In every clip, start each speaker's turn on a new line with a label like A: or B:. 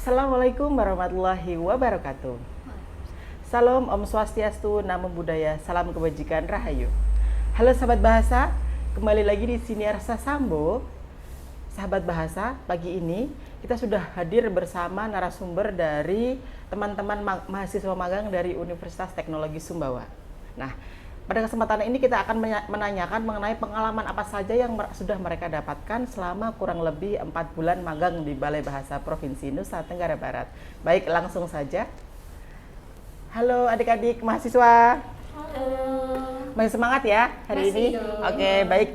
A: Assalamualaikum warahmatullahi wabarakatuh. Salam Om Swastiastu, Namo Buddhaya, salam kebajikan, Rahayu. Halo sahabat bahasa, kembali lagi di sini Arsa Sambo. Sahabat bahasa, pagi ini kita sudah hadir bersama narasumber dari teman-teman mahasiswa magang dari Universitas Teknologi Sumbawa. Nah, pada kesempatan ini kita akan menanyakan mengenai pengalaman apa saja yang sudah mereka dapatkan selama kurang lebih 4 bulan magang di Balai Bahasa Provinsi Nusa Tenggara Barat. Baik, langsung saja. Halo adik-adik mahasiswa.
B: Halo.
A: Masih semangat ya hari
B: Masih
A: ini?
B: dong.
A: Oke, baik.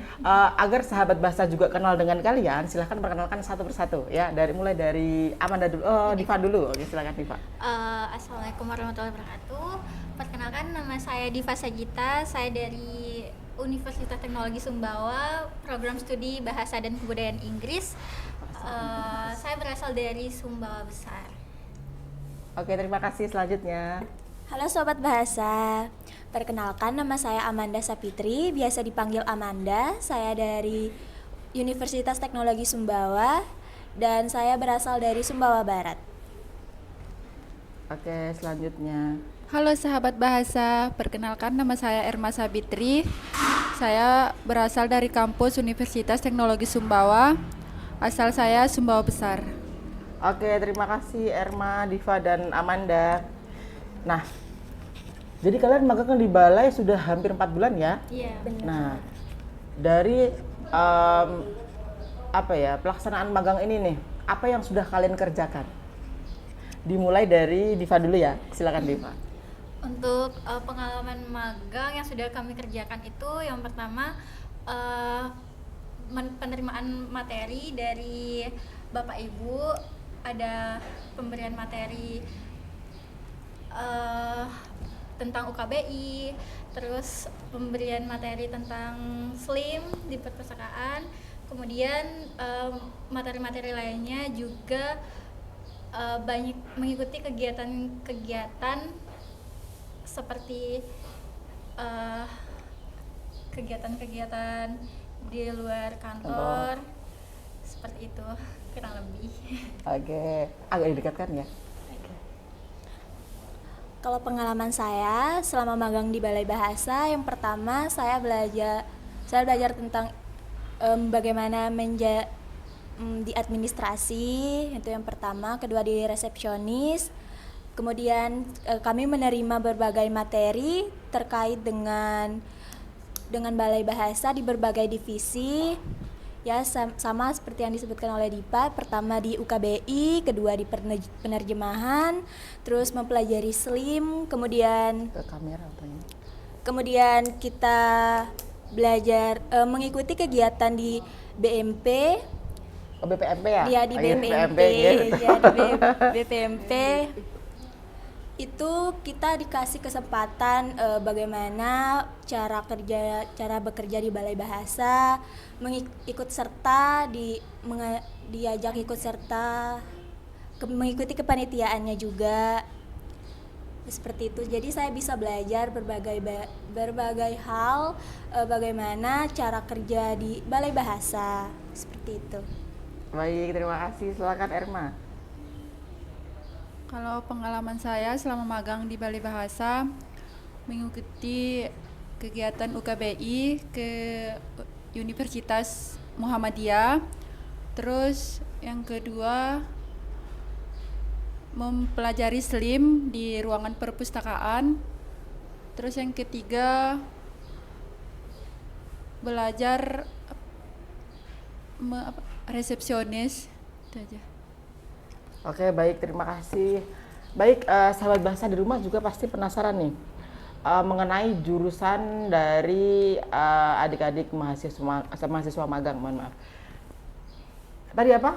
A: Agar sahabat bahasa juga kenal dengan kalian, silahkan perkenalkan satu persatu ya. Mulai dari Amanda dulu. Diva dulu. Oke, silakan Diva.
B: Assalamualaikum warahmatullahi wabarakatuh. Perkenalkan, nama saya Diva Sagita. Saya dari Universitas Teknologi Sumbawa, program studi Bahasa dan Kebudayaan Inggris. Saya berasal dari Sumbawa Besar.
A: Oke, terima kasih. Selanjutnya.
C: Halo Sobat Bahasa, perkenalkan nama saya Amanda Sapitri, biasa dipanggil Amanda. Saya dari Universitas Teknologi Sumbawa dan saya berasal dari Sumbawa Barat.
A: Oke, selanjutnya.
D: Halo sahabat bahasa, perkenalkan nama saya Erma Sabitri. Saya berasal dari kampus Universitas Teknologi Sumbawa. Asal saya Sumbawa Besar.
A: Oke, terima kasih Erma, Diva, dan Amanda. Nah, jadi kalian magang di Balai sudah hampir 4 bulan ya?
B: Iya, benar.
A: Nah, dari pelaksanaan magang ini nih, apa yang sudah kalian kerjakan? Dimulai dari Diva dulu ya, silakan Diva.
B: Untuk pengalaman magang yang sudah kami kerjakan itu, yang pertama penerimaan materi dari Bapak Ibu, ada pemberian materi tentang UKBI, terus pemberian materi tentang SLIM di perpustakaan, kemudian materi-materi lainnya juga banyak mengikuti kegiatan-kegiatan seperti kegiatan-kegiatan di luar kantor, seperti itu kurang lebih.
A: Oke, agak didekatkan ya.
C: Kalau pengalaman saya selama magang di Balai Bahasa, yang pertama saya belajar tentang bagaimana di administrasi, itu yang pertama. Kedua di resepsionis. Kemudian kami menerima berbagai materi terkait dengan Balai Bahasa di berbagai divisi. Ya, sama seperti yang disebutkan oleh Dipa, pertama di UKBI, kedua di penerjemahan, terus mempelajari SLIM, kemudian
A: Ke kamera apanya?
C: Kemudian kita belajar mengikuti kegiatan di BMP.
A: Oh, BPMP ya?
C: Ya, di BPMP.
A: gitu.
C: Ya, di BPMP. Itu kita dikasih kesempatan bagaimana cara bekerja di Balai Bahasa, diajak ikut serta, mengikuti kepanitiaannya juga, seperti itu. Jadi saya bisa belajar berbagai hal, bagaimana cara kerja di Balai Bahasa, seperti itu.
A: Baik, terima kasih. Silakan Erma.
D: Kalau pengalaman saya selama magang di Balai Bahasa, mengikuti kegiatan UKBI ke Universitas Muhammadiyah. Terus yang kedua, mempelajari SLIM di ruangan perpustakaan. Terus yang ketiga, belajar resepsionis. Itu aja.
A: Oke, baik, terima kasih. Baik, sahabat bahasa di rumah juga pasti penasaran nih mengenai jurusan dari adik-adik mahasiswa magang. Mohon maaf. Tadi apa?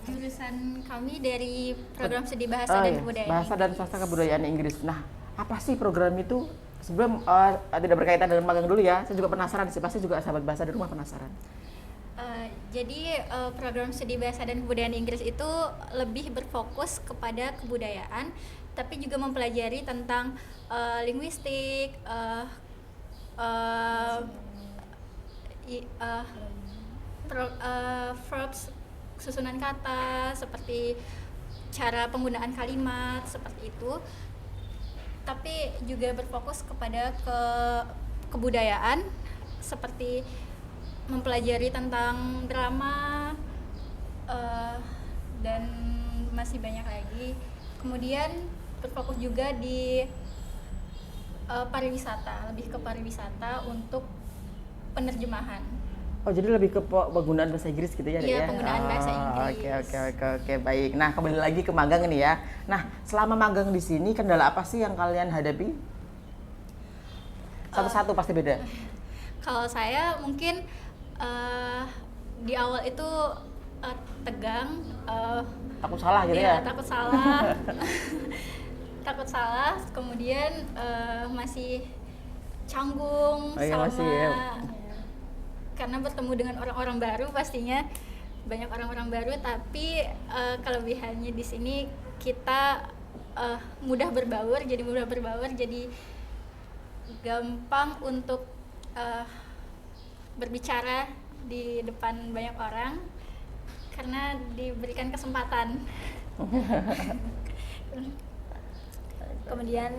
B: Jurusan kami dari program studi Bahasa dan Kebudayaan
A: Bahasa dan Sastra Kebudayaan Inggris. Nah, apa sih program itu? Sebelum tidak berkaitan dengan magang dulu ya, saya juga penasaran sih, pasti juga sahabat bahasa di rumah penasaran.
B: Jadi program studi Bahasa dan Kebudayaan Inggris itu lebih berfokus kepada kebudayaan, tapi juga mempelajari tentang linguistik, verbs, susunan kata, seperti cara penggunaan kalimat seperti itu. Tapi juga berfokus kepada kebudayaan, seperti mempelajari tentang drama dan masih banyak lagi. Kemudian berfokus juga di pariwisata, lebih ke pariwisata untuk penerjemahan.
A: Oh, jadi lebih ke penggunaan bahasa Inggris gitu ya, Dek,
B: Iya,
A: ya?
B: penggunaan bahasa Inggris.
A: Oke, baik. Nah, kembali lagi ke magang ini ya. Nah, selama magang di sini kendala apa sih yang kalian hadapi? Satu-satu pasti beda.
B: Kalau saya mungkin di awal itu tegang,
A: Takut salah gitu ya?
B: takut salah, takut salah. Kemudian masih canggung
A: Oh iya,
B: sama
A: masih, ya.
B: karena bertemu dengan orang-orang baru, pastinya banyak orang-orang baru. Tapi kelebihannya di sini kita mudah berbaur, jadi gampang untuk berbicara di depan banyak orang karena diberikan kesempatan.
C: Kemudian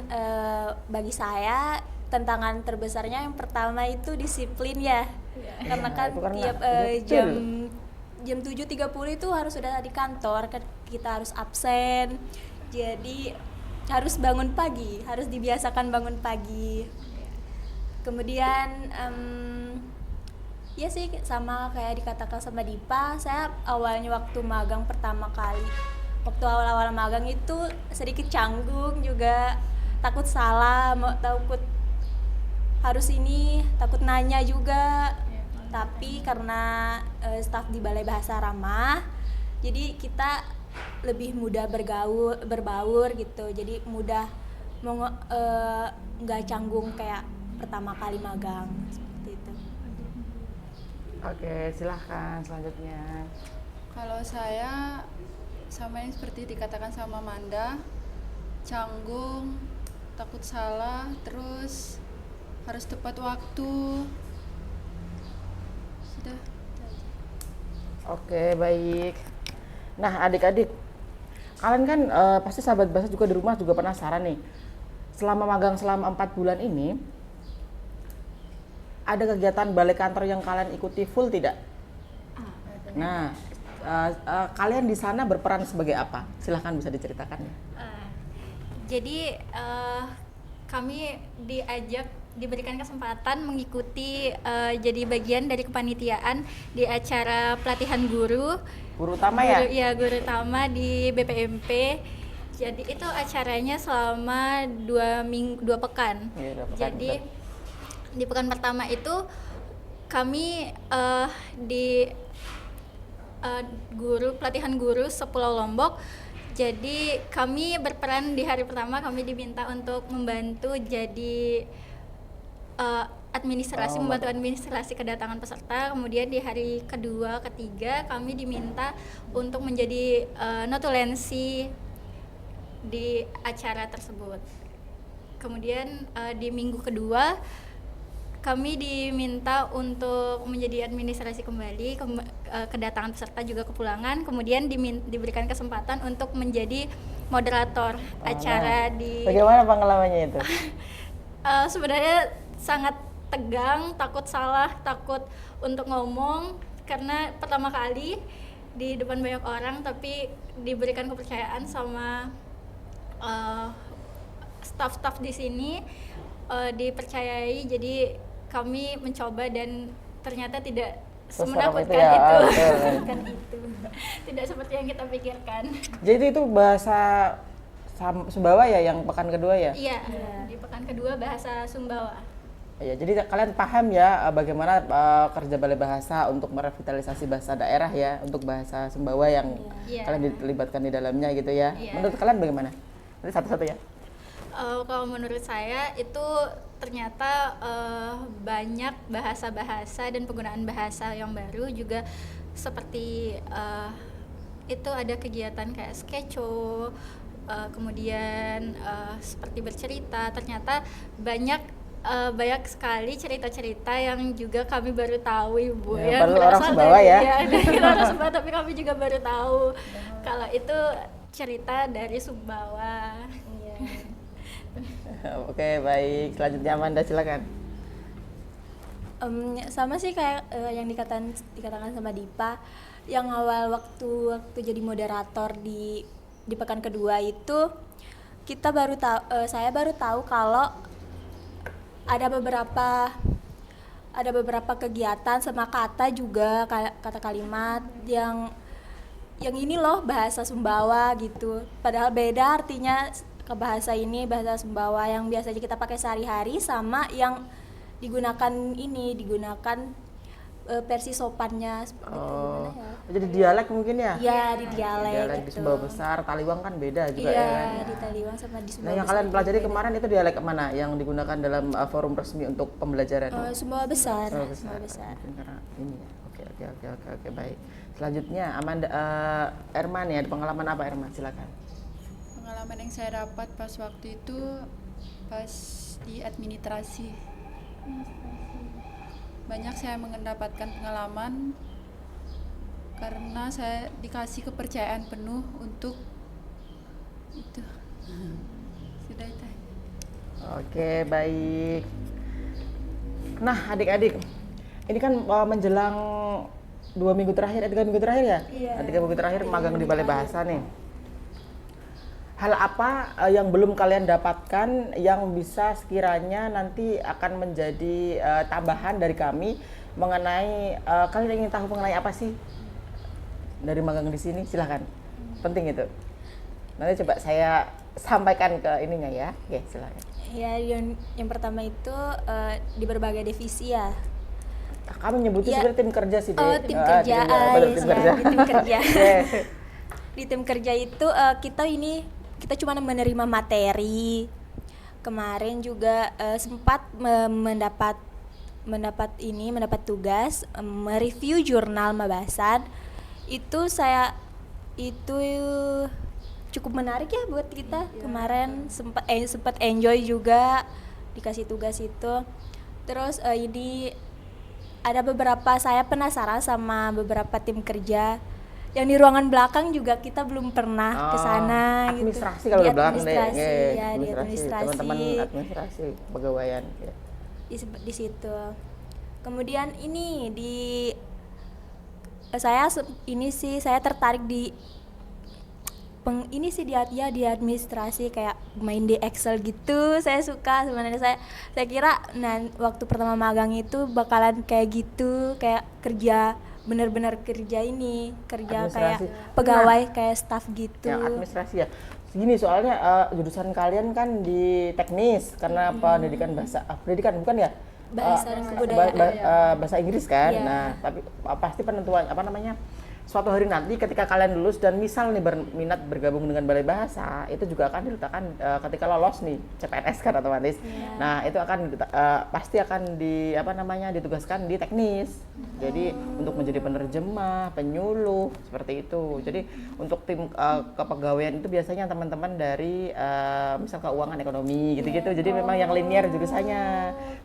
C: bagi saya tantangan terbesarnya yang pertama itu disiplin ya. Karena kan
A: itu karena-
C: tiap
A: betul.
C: jam 7.30 itu harus sudah di kantor, kan kita harus absen. Jadi harus bangun pagi, harus dibiasakan bangun pagi. Kemudian ya sih sama kayak dikatakan sama Dipa, saya awalnya waktu magang pertama kali, waktu awal-awal magang itu sedikit canggung juga, takut salah, takut harus ini, takut nanya juga. Tapi karena staf di Balai Bahasa ramah, jadi kita lebih mudah berbaur gitu. Jadi mudah nggak canggung kayak pertama kali magang seperti itu.
A: Oke, silahkan selanjutnya.
D: Kalau saya sama yang seperti dikatakan sama Manda, canggung, takut salah, terus harus tepat waktu. Sudah.
A: Oke, baik. Nah, adik-adik, kalian kan pasti sahabat bahasa juga di rumah juga penasaran nih. Selama magang selama 4 bulan ini, ada kegiatan balik kantor yang kalian ikuti full tidak? Nah, kalian di sana berperan sebagai apa? Silahkan bisa diceritakan ya.
B: Jadi kami diberikan kesempatan mengikuti jadi bagian dari kepanitiaan di acara pelatihan guru.
A: Guru utama ya?
B: Guru utama di BPMP. Jadi itu acaranya selama 2 pekan.
A: Iya, 2 pekan,
B: Jadi
A: benar.
B: di pekan pertama itu kami di pelatihan guru sepulau Lombok. Jadi kami berperan di hari pertama, kami diminta untuk membantu jadi membantu administrasi kedatangan peserta. Kemudian di hari kedua, ketiga kami diminta untuk menjadi notulensi di acara tersebut. Kemudian di minggu kedua kami diminta untuk menjadi administrasi kembali, kedatangan peserta juga kepulangan. Kemudian diberikan kesempatan untuk menjadi moderator acara di.
A: Bagaimana pengalamannya itu?
B: Sebenarnya sangat tegang, takut salah, takut untuk ngomong karena pertama kali di depan banyak orang, tapi diberikan kepercayaan sama staf-staf di sini, dipercayai. Jadi kami mencoba dan ternyata tidak semenakutkan
A: itu ya,
B: itu,
A: betul.
B: menakutkan itu. Tidak seperti yang kita pikirkan.
A: Jadi itu bahasa Sumbawa ya yang pekan kedua ya?
B: Iya, di pekan kedua bahasa Sumbawa.
A: Ya, jadi kalian paham ya bagaimana kerja Balai Bahasa untuk merevitalisasi bahasa daerah ya, untuk bahasa Sumbawa yang
B: Iya.
A: kalian dilibatkan di dalamnya gitu ya.
B: Iya.
A: Menurut kalian bagaimana? Nanti satu-satu ya.
B: Kalau menurut saya itu ternyata banyak bahasa-bahasa dan penggunaan bahasa yang baru juga, seperti itu ada kegiatan kayak skecho, kemudian seperti bercerita. Ternyata banyak banyak sekali cerita-cerita yang juga kami baru tahu Ibu
A: Ya,
B: yang
A: padahal orang
B: berasal
A: Sumbawa
B: dari,
A: ya.
B: dari orang Sumbawa, tapi kami juga baru tahu kalau itu cerita dari Sumbawa.
C: Iya.
A: Oke, baik. Selanjutnya Amanda, silakan.
C: Sama sih kayak yang dikatakan sama Dipa, yang awal waktu jadi moderator di pekan kedua itu saya baru tahu kalau ada beberapa kegiatan sama kata juga, kata kalimat yang ini loh bahasa Sumbawa gitu, padahal beda artinya ke bahasa Sumbawa yang biasanya kita pakai sehari-hari sama yang digunakan versi sopannya seperti itu.
A: Oh,
C: Gimana ya?
A: jadi dialek mungkin ya?
C: Iya, di dialek
A: Dialek di
C: gitu.
A: Sumbawa Besar, Taliwang kan beda juga
C: Iya,
A: ya.
C: di Taliwang sama di
A: Nah,
C: Sumbawa.
A: yang
C: Besar
A: kalian pelajari
C: beda.
A: kemarin itu dialek mana yang digunakan dalam forum resmi untuk pembelajaran?
C: Sumbawa Besar.
A: Sumbawa
C: Sumbawa Besar.
A: Mungkin karena ini ya. Oke, baik. Selanjutnya Amanda, Erman ya, ada pengalaman apa Erman? Silakan.
D: Pengalaman yang saya dapat pas waktu itu pas di administrasi. Banyak saya mendapatkan pengalaman karena saya dikasih kepercayaan penuh untuk itu. Sudah itu.
A: Oke, baik. Nah, adik-adik, ini kan menjelang 3 minggu terakhir ya?
C: Iya.
A: Nah, 3 minggu terakhir magang di Balai Bahasa nih. Hal apa yang belum kalian dapatkan yang bisa sekiranya nanti akan menjadi tambahan dari kami mengenai kalian ingin tahu mengenai apa sih dari magang di sini? Silahkan, penting itu. Nanti coba saya sampaikan ke ininya ya. Oke, silakan.
C: Ya, yang pertama itu di berbagai divisi ya.
A: Kami nyebutnya
C: Ya.
A: sebenarnya tim kerja sih, Dek.
C: Oh, tim kerja.
A: Betul, tim kerja.
C: Di tim kerja.
A: Oke.
C: Di tim kerja itu kita cuma menerima materi. Kemarin juga sempat mendapat tugas mereview jurnal Mabasan. Itu cukup menarik ya buat kita. Kemarin sempat enjoy juga dikasih tugas itu. Terus ini ada saya penasaran sama beberapa tim kerja yang di ruangan belakang juga kita belum pernah ke sana gitu.
A: Administrasi kalau
C: Di
A: di belakang, Dek.
C: administrasi,
A: Iya,
C: ya, di administrasi.
A: Teman-teman administrasi pegawaian ya.
C: Di situ. Kemudian saya tertarik di di administrasi, kayak main di Excel gitu. Saya suka sebenarnya. Saya kira waktu pertama magang itu bakalan kayak gitu, kayak bener-bener kerja kayak
A: Administrasi.
C: pegawai, kayak staff gitu.
A: Yang administrasi ya. Gini soalnya jurusan kalian kan di teknis karena pendidikan bukan ya?
C: Bahasa dan kebudayaan.
A: Bahasa Inggris kan.
C: Iya.
A: Nah, tapi pasti penentuan suatu hari nanti ketika kalian lulus dan misal nih berminat bergabung dengan Balai Bahasa, itu juga akan diletakkan ketika lolos nih CPNS kan otomatis.
C: Yeah.
A: Nah, itu akan pasti akan ditugaskan di teknis. Jadi untuk menjadi penerjemah, penyuluh seperti itu. Jadi untuk tim kepegawaian itu biasanya teman-teman dari misal keuangan ekonomi gitu-gitu. Jadi memang yang linear jurusannya.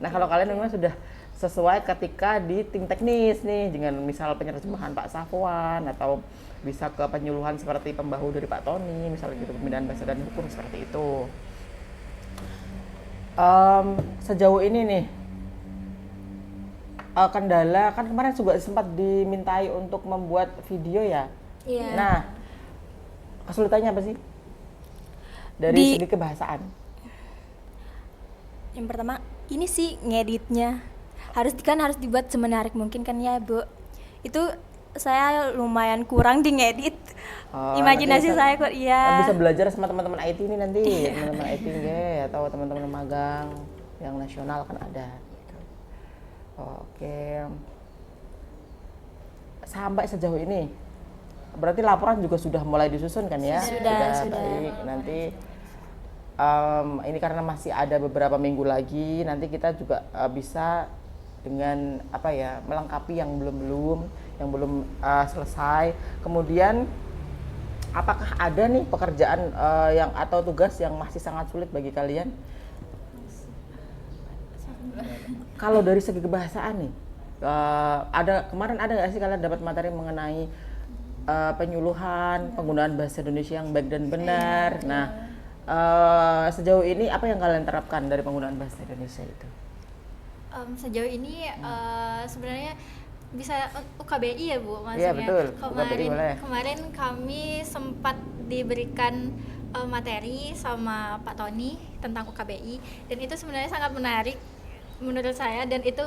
A: Nah, kalau kalian memang sudah sesuai ketika di tim teknis nih, dengan misal penerjemahan Pak Safwan atau bisa ke penyuluhan seperti pembahu dari Pak Tony, misalnya gitu, pembinaan bahasa dan hukum seperti itu. Sejauh ini nih kendala kan kemarin juga sempat dimintai untuk membuat video ya.
C: Iya.
A: Nah, kesulitannya apa sih dari segi kebahasaan?
C: Yang pertama ini sih ngeditnya harus dibuat semenarik mungkin kan ya Bu. Itu saya lumayan kurang di ngedit. Imajinasi saya kok
A: bisa belajar sama teman-teman IT ini nanti, teman-teman IT atau teman-teman magang yang nasional kan ada. Oke. Sampai sejauh ini berarti laporan juga sudah mulai disusun kan ya?
C: Sudah.
A: Baik. Nanti ini karena masih ada beberapa minggu lagi, nanti kita juga bisa dengan melengkapi yang belum selesai. Kemudian apakah ada nih pekerjaan atau tugas yang masih sangat sulit bagi kalian? Kalau dari segi kebahasaan nih, kemarin ada nggak sih kalian dapat materi mengenai penyuluhan penggunaan bahasa Indonesia yang baik dan benar? Nah, sejauh ini apa yang kalian terapkan dari penggunaan bahasa Indonesia itu?
B: Sejauh ini sebenarnya bisa UKBI ya Bu maksudnya.
A: Iya betul, UKBI boleh.
B: Kemarin kami sempat diberikan materi sama Pak Tony tentang UKBI, dan itu sebenarnya sangat menarik menurut saya, dan itu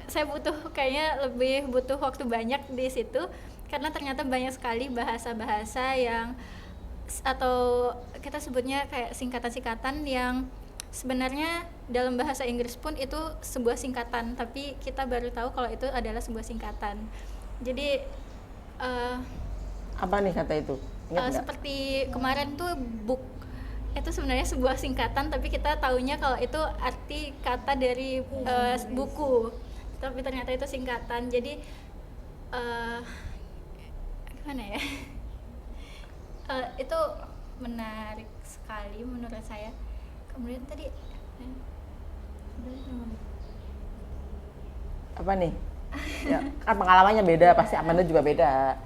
B: saya kayaknya lebih butuh waktu banyak di situ karena ternyata banyak sekali bahasa-bahasa yang atau kita sebutnya kayak singkatan-singkatan yang sebenarnya dalam bahasa Inggris pun itu sebuah singkatan, tapi kita baru tahu kalau itu adalah sebuah singkatan. Jadi
A: apa nih kata itu?
B: Seperti kemarin tuh book itu sebenarnya sebuah singkatan, tapi kita taunya kalau itu arti kata dari buku, tapi ternyata itu singkatan. Jadi gimana ya? Itu menarik sekali menurut saya. Kemudian tadi
A: apa nih? Ya, kan pengalamannya beda, pasti Amanda juga beda.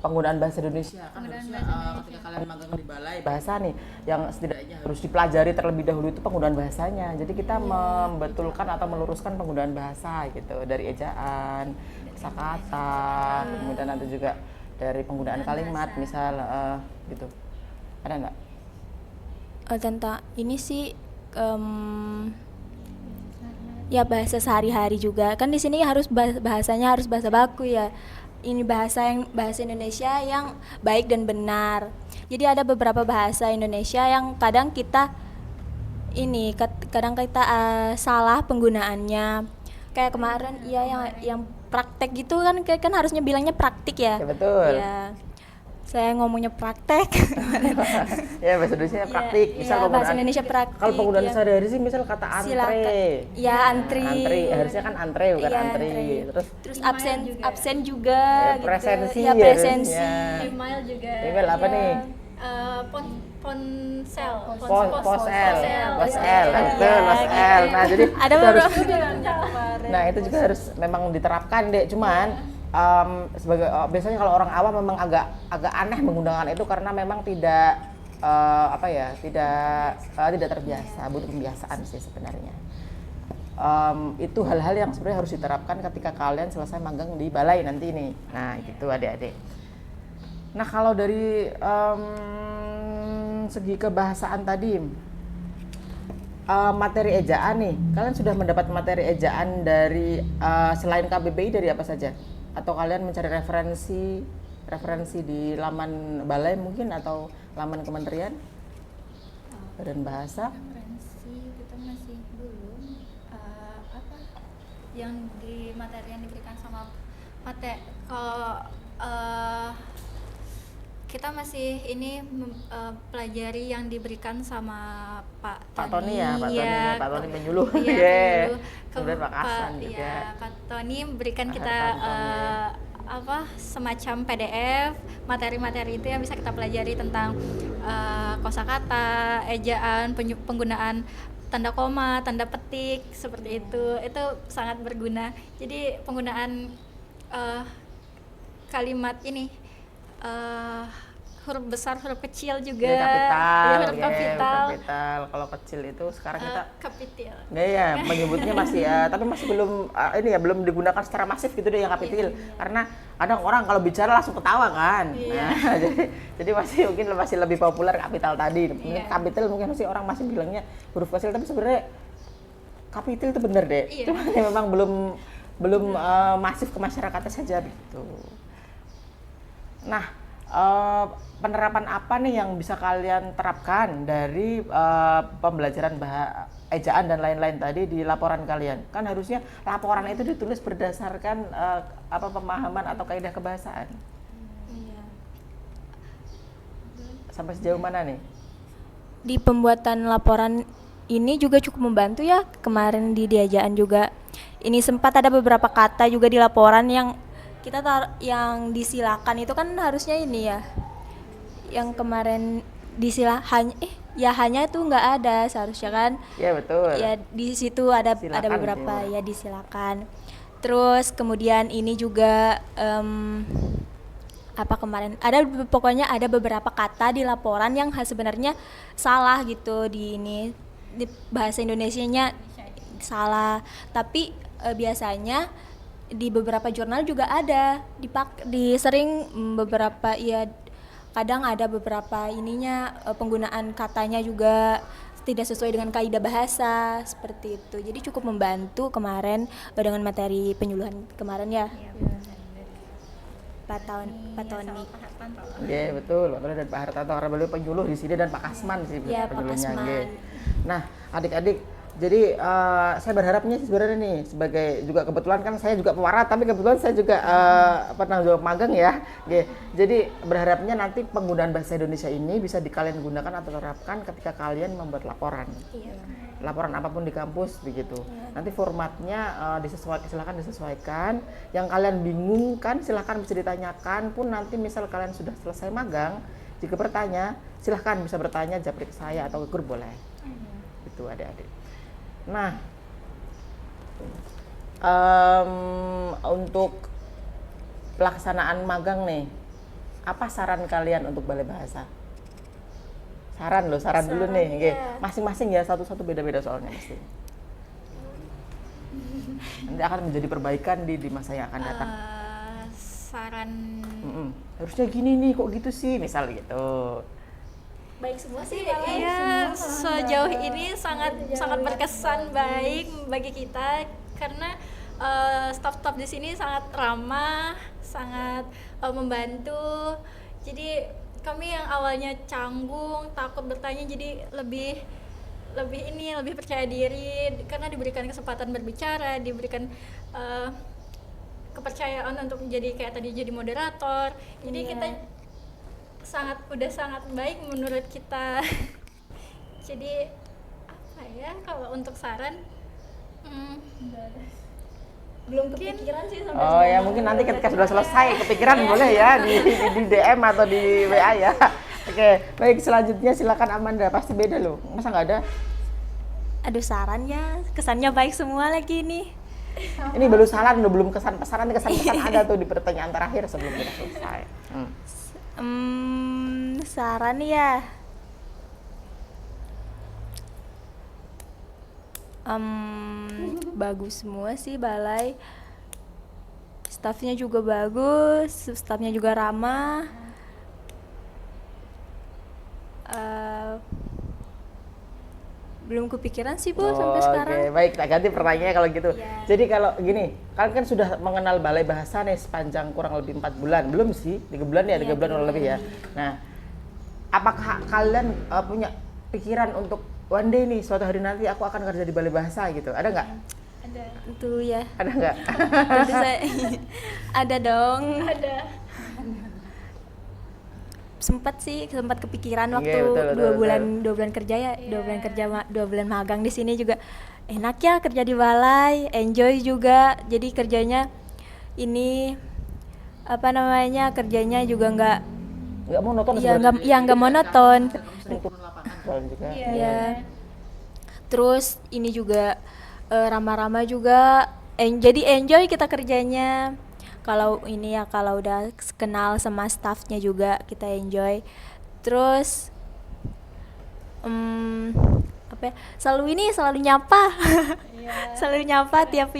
A: Penggunaan bahasa Indonesia kan harusnya ketika kalian magang di balai bahasa nih, yang setidaknya harus dipelajari terlebih dahulu itu penggunaan bahasanya. Jadi kita membetulkan atau meluruskan penggunaan bahasa gitu, dari ejaan, kosakata, kemudian nanti juga dari penggunaan kalimat misal gitu. Ada nggak?
C: Tentang ini sih ya bahasa sehari-hari juga kan di sini harus bahasanya harus bahasa baku ya. Ini bahasa Indonesia yang baik dan benar. Jadi ada beberapa bahasa Indonesia yang kadang kita salah penggunaannya. Kayak kemarin yang praktek gitu kan harusnya bilangnya praktik ya.
A: Ya betul.
C: Ya. Saya ngomongnya praktek.
A: Ya bahasa Indonesia praktik. Misal
C: ya, bahasa Indonesia praktik.
A: Kalau penggunaan sehari-hari sih misal kata antre.
C: Ya antri.
A: Antri harusnya kan antre bukan antri.
C: Terus absen juga.
A: Ya, presensi.
C: Gitu. Ya presensi.
B: email juga.
A: Email apa nih?
B: Ponsel.
A: Posel. Betul, posel. Nah, jadi
C: ada
A: harus.
C: kemarin.
A: Nah, itu juga harus memang diterapkan, Dek. Cuman sebagai biasanya kalau orang awam memang agak aneh menggunakan itu karena memang tidak tidak terbiasa, butuh pembiasaan sih sebenarnya. Itu hal-hal yang sebenarnya harus diterapkan ketika kalian selesai magang di balai nanti nih. Nah, gitu adik-adik. Nah, kalau dari segi kebahasaan tadi, materi ejaan nih, kalian sudah mendapat materi ejaan dari selain KBBI dari apa saja? Atau kalian mencari referensi di laman balai mungkin atau laman kementerian Badan Bahasa?
B: Referensi kita masih belum yang di materi yang diberikan sama kalau kita masih pelajari yang diberikan sama Pak
A: Tony ya, Pak Tony penyuluh.
B: Iya,
A: Kemudian Pak Hasan juga.
B: Iya, Pak Tony memberikan kita semacam PDF materi-materi itu yang bisa kita pelajari tentang kosakata, ejaan, penggunaan tanda koma, tanda petik seperti itu sangat berguna. Jadi penggunaan kalimat ini huruf besar, huruf kecil juga.
A: Huruf
B: kapital.
A: Kalau kecil itu sekarang kita
B: kapital.
A: Ya, menyebutnya masih tapi masih belum belum digunakan secara masif gitu deh yang kapital. Karena kadang orang kalau bicara langsung ketawa kan. Nah, jadi masih lebih populer kapital tadi. Mungkin kapital mungkin orang masih bilangnya huruf kecil, tapi sebenarnya kapital itu benar deh. Cuma memang belum masif ke masyarakatnya saja gitu. Nah, penerapan apa nih yang bisa kalian terapkan dari pembelajaran ejaan dan lain-lain tadi di laporan kalian? Kan harusnya laporan itu ditulis berdasarkan pemahaman atau kaidah kebahasaan.
C: Iya.
A: Sampai sejauh mana nih?
C: Di pembuatan laporan ini juga cukup membantu ya. Kemarin di ejaan juga ini sempat ada beberapa kata juga di laporan yang yang disilakan itu kan harusnya ini ya, yang kemarin ya hanya itu nggak ada seharusnya kan.
A: Ya betul.
C: Ya di situ ada
A: Silakan
C: beberapa
A: sih.
C: ya disilakan. Terus kemudian ini juga apa kemarin ada pokoknya ada beberapa kata di laporan yang sebenarnya salah gitu di bahasa Indonesianya salah, tapi biasanya di beberapa jurnal juga ada di sering beberapa ya kadang ada beberapa ininya penggunaan katanya juga tidak sesuai dengan kaidah bahasa seperti itu. Jadi cukup membantu kemarin dengan materi penyuluhan kemarin ya. Pak Tony.
A: Iya betul, Pak Tony dan Pak Hartanto karena beliau penyuluh di sini dan Pak Kasman sih
C: Iya, Pak
A: penyuluhnya.
C: Kasman.
A: Nggih. Nah, adik-adik, jadi saya berharapnya sih sebenarnya nih sebagai juga kebetulan kan saya juga pewarat tapi kebetulan saya juga penanggung jawab magang ya. Nggih. Jadi berharapnya nanti penggunaan bahasa Indonesia ini bisa kalian gunakan atau terapkan ketika kalian membuat laporan.
C: Iya.
A: Laporan apapun di kampus begitu. Nanti formatnya silakan disesuaikan. Yang kalian bingung kan silakan bisa ditanyakan pun nanti misal kalian sudah selesai magang, jika bertanya silahkan bisa bertanya japri ke saya atau ke grup boleh. Itu adik-adik. Nah, untuk pelaksanaan magang nih, apa saran kalian untuk balai bahasa? Saran dulu nih, nggih. Masing-masing ya satu-satu beda-beda soalnya mesti. Nanti akan menjadi perbaikan di masa yang akan datang.
B: Saran
A: Harusnya gini nih, kok gitu sih, misal gitu.
C: Baik semua sih.
B: iya sejauh ini sangat berkesan baik bagi kita karena staff-staff di sini sangat ramah, sangat membantu. Jadi kami yang awalnya canggung, takut bertanya jadi lebih percaya diri karena diberikan kesempatan berbicara, diberikan kepercayaan untuk menjadi kayak tadi jadi moderator. Jadi kita udah sangat baik menurut kita. Jadi apa ya kalau untuk saran
C: Belum kepikiran sih sampai
A: Oh ya mungkin nanti ketika sudah selesai kepikiran boleh ya di DM atau di WA ya. Oke, baik selanjutnya silakan Amanda, pasti beda loh. Masa nggak ada?
C: Aduh sarannya kesannya baik semua lagi nih.
A: Ini baru saran loh, belum kesan pesan, nanti kesan-pesan ada tuh di pertanyaan terakhir sebelum kita selesai.
C: Saran ya. Bagus semua sih balai. Staffnya juga bagus, staffnya juga ramah. Belum kepikiran sih Bu sampai sekarang.
A: Oke, baik, tak ganti pertanyaannya kalau gitu. Jadi kalau gini, kalian kan sudah mengenal balai bahasa nih sepanjang kurang lebih 4 bulan, belum sih? 3 bulan ya, 3 bulan kurang lebih ya. Nah, apakah kalian punya pikiran untuk one day nih, suatu hari nanti aku akan kerja di balai bahasa gitu? Ada nggak?
B: ada
C: Itu ya.
A: Ada nggak?
C: Tentu saya ada dong. Sempat kepikiran waktu
A: Iya, betul,
C: 2 bulan kerja ya, 2 bulan magang di sini juga enak ya kerja di balai, enjoy juga. Jadi kerjanya ini apa namanya, kerjanya juga nggak
A: monoton
C: nggak monoton.
A: turun lapangan soalnya juga.
C: Ya. Terus ini juga ramah-ramah juga. Jadi enjoy kita kerjanya. Kalau udah kenal sama staffnya juga kita enjoy. Terus selalu nyapa. Selalu nyapa tiap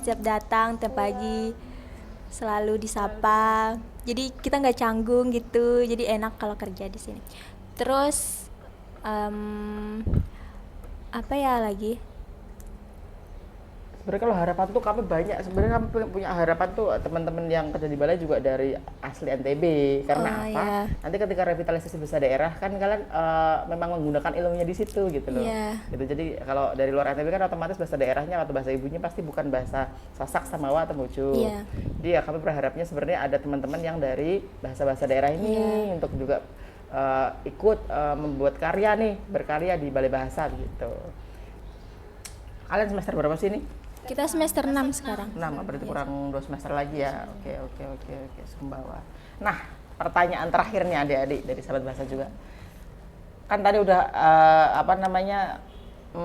C: siap datang tiap pagi. Selalu disapa. Jadi kita nggak canggung gitu. Jadi enak kalau kerja di sini. Terus apa ya lagi?
A: Sebenarnya kalau harapan tuh kami banyak. Sebenarnya kami punya harapan tuh teman-teman yang kerja di balai juga dari asli NTB. Karena apa?
C: Iya.
A: Nanti ketika revitalisasi bahasa daerah kan kalian memang menggunakan ilmunya di situ gitu loh.
C: Iya.
A: Gitu. Jadi kalau dari luar NTB kan otomatis bahasa daerahnya atau bahasa ibunya pasti bukan bahasa Sasak, Samawa atau Mucu.
C: Iya.
A: Jadi ya kami berharapnya sebenarnya ada teman-teman yang dari bahasa-bahasa daerah ini untuk juga ikut membuat karya nih, berkarya di balai bahasa gitu. Kalian semester berapa sih ini?
C: Kita semester 6 sekarang.
A: 6, berarti kurang 2 semester lagi ya. Oke, Sumbawa. Nah, pertanyaan terakhir nih adik-adik dari sahabat bahasa juga. kan tadi udah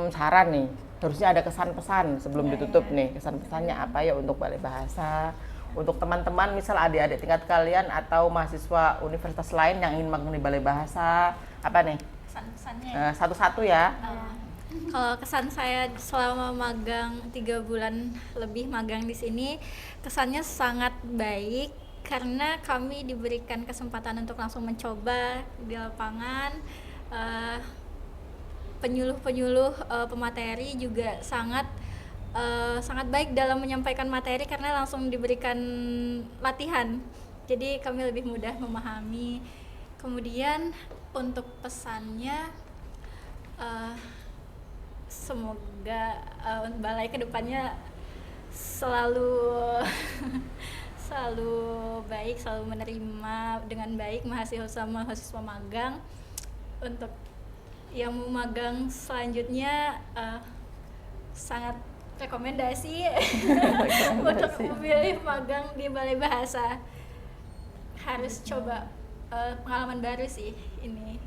A: saran nih, harusnya ada kesan pesan sebelum ditutup nih. Kesan pesannya apa ya untuk Balai Bahasa, untuk teman-teman misal adik-adik tingkat kalian atau mahasiswa universitas lain yang ingin magang di Balai Bahasa, apa nih?
B: Kesan-kesannya.
A: Satu-satu ya.
B: Kalau kesan saya selama magang 3 bulan lebih magang di sini, kesannya sangat baik karena kami diberikan kesempatan untuk langsung mencoba di lapangan. Penyuluh-penyuluh pemateri juga sangat baik dalam menyampaikan materi karena langsung diberikan latihan. Jadi kami lebih mudah memahami. Kemudian untuk pesannya, semoga balai kedepannya selalu selalu baik, selalu menerima dengan baik mahasiswa magang. Untuk yang mau magang selanjutnya sangat rekomendasi untuk memilih magang di Balai Bahasa. Harus coba pengalaman baru sih, ini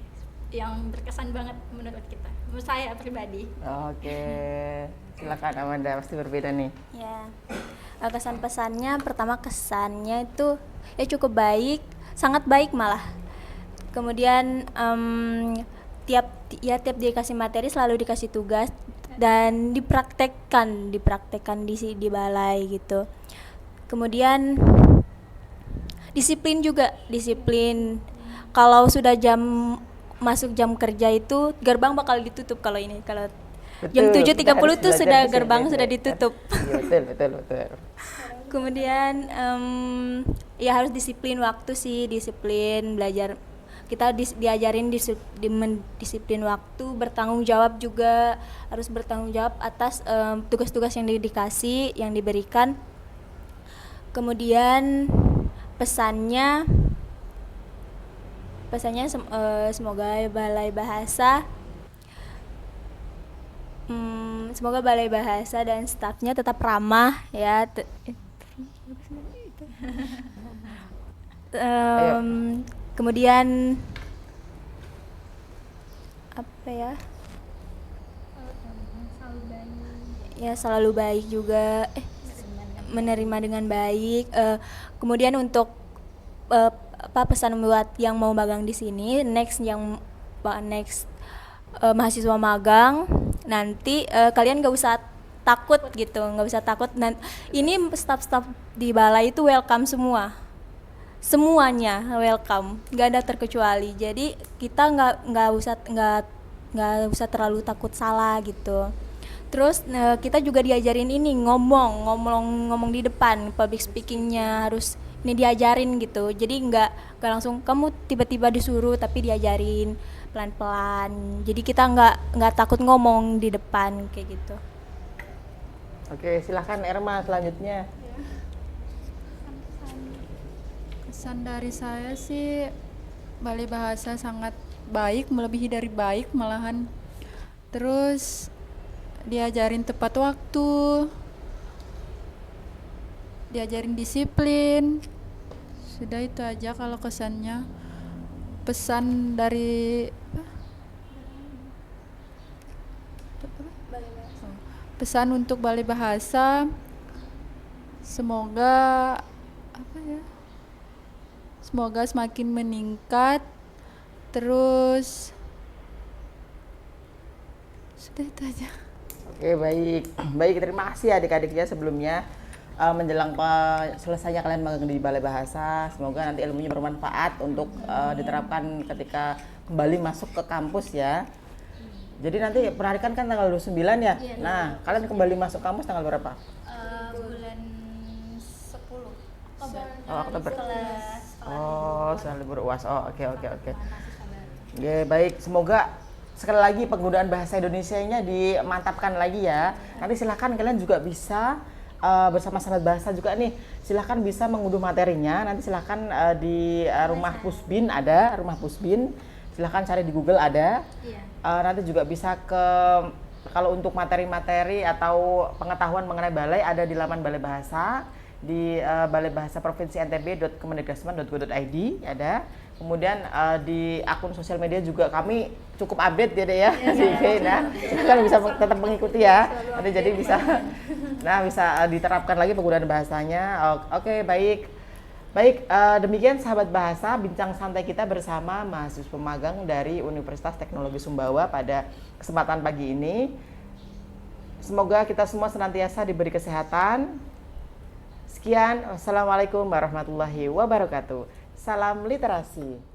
B: yang berkesan banget menurut kita, menurut saya pribadi.
A: Oke, silakan Amanda, pasti berbeda nih.
C: Ya, kesan pesannya pertama kesannya itu ya cukup baik, sangat baik malah. Kemudian tiap dikasih materi selalu dikasih tugas dan dipraktekkan di balai gitu. Kemudian disiplin juga, kalau sudah masuk jam kerja itu gerbang bakal ditutup. Kalau jam 7.30 tuh sudah gerbang sudah ditutup.
A: Iya, betul.
C: Kemudian ya harus disiplin waktu sih, disiplin belajar. Kita diajarin disiplin waktu, bertanggung jawab juga, harus bertanggung jawab atas tugas-tugas yang dikasih, yang diberikan. Kemudian pesannya semoga Balai Bahasa dan stafnya tetap ramah ya. Kemudian apa ya? Selalu baik juga, menerima dengan baik. Kemudian untuk pesan buat yang mau magang di sini, next mahasiswa magang nanti kalian gak usah takut gitu, ini staff-staff di balai itu welcome semuanya welcome, nggak ada terkecuali. Jadi kita nggak usah terlalu takut salah gitu. Terus kita juga diajarin ini ngomong di depan, public speakingnya harus ini diajarin gitu. Jadi nggak langsung kamu tiba-tiba disuruh, tapi diajarin pelan-pelan. Jadi kita nggak takut ngomong di depan kayak gitu.
A: Oke, silahkan Erma selanjutnya.
D: Kesan dari saya sih Balai Bahasa sangat baik, melebihi dari baik malahan. Terus diajarin tepat waktu, diajarin disiplin. Sudah itu aja kalau kesannya. Pesan dari pesan untuk Balai Bahasa, semoga semakin meningkat. Terus sudah itu aja.
A: Oke, baik, terima kasih adik-adiknya sebelumnya. Menjelang selesainya kalian magang di Balai Bahasa, semoga nanti ilmunya bermanfaat untuk diterapkan ketika kembali masuk ke kampus ya. Jadi nanti penarikan kan tanggal 29 ya?
B: Iya,
A: Nah, kalian kembali masuk kampus tanggal berapa?
B: Bulan 10
A: Oktober. Setelah libur UAS. Oke.
B: Mahasiswa baru.
A: Ya, baik, semoga sekali lagi penggunaan bahasa Indonesianya dimantapkan lagi ya. Nanti silahkan kalian juga bisa bersama sahabat bahasa juga nih, silahkan bisa mengunduh materinya. Nanti silahkan di rumah Pusbin ada, rumah Pusbin, silahkan cari di Google ada. Nanti juga bisa kalau untuk materi-materi atau pengetahuan mengenai balai ada di laman Balai Bahasa. di Balai Bahasa Provinsi ntb.kemendikbud.go.id ada. Kemudian di akun sosial media juga kami cukup update ya deh ya di IG. Nah, silakan bisa tetap mengikuti ya. Nanti jadi bisa bisa diterapkan lagi penggunaan bahasanya. Oke, baik. Baik, demikian sahabat bahasa bincang santai kita bersama mahasiswa magang dari Universitas Teknologi Sumbawa pada kesempatan pagi ini. Semoga kita semua senantiasa diberi kesehatan. Sekian, wassalamualaikum warahmatullahi wabarakatuh. Salam literasi.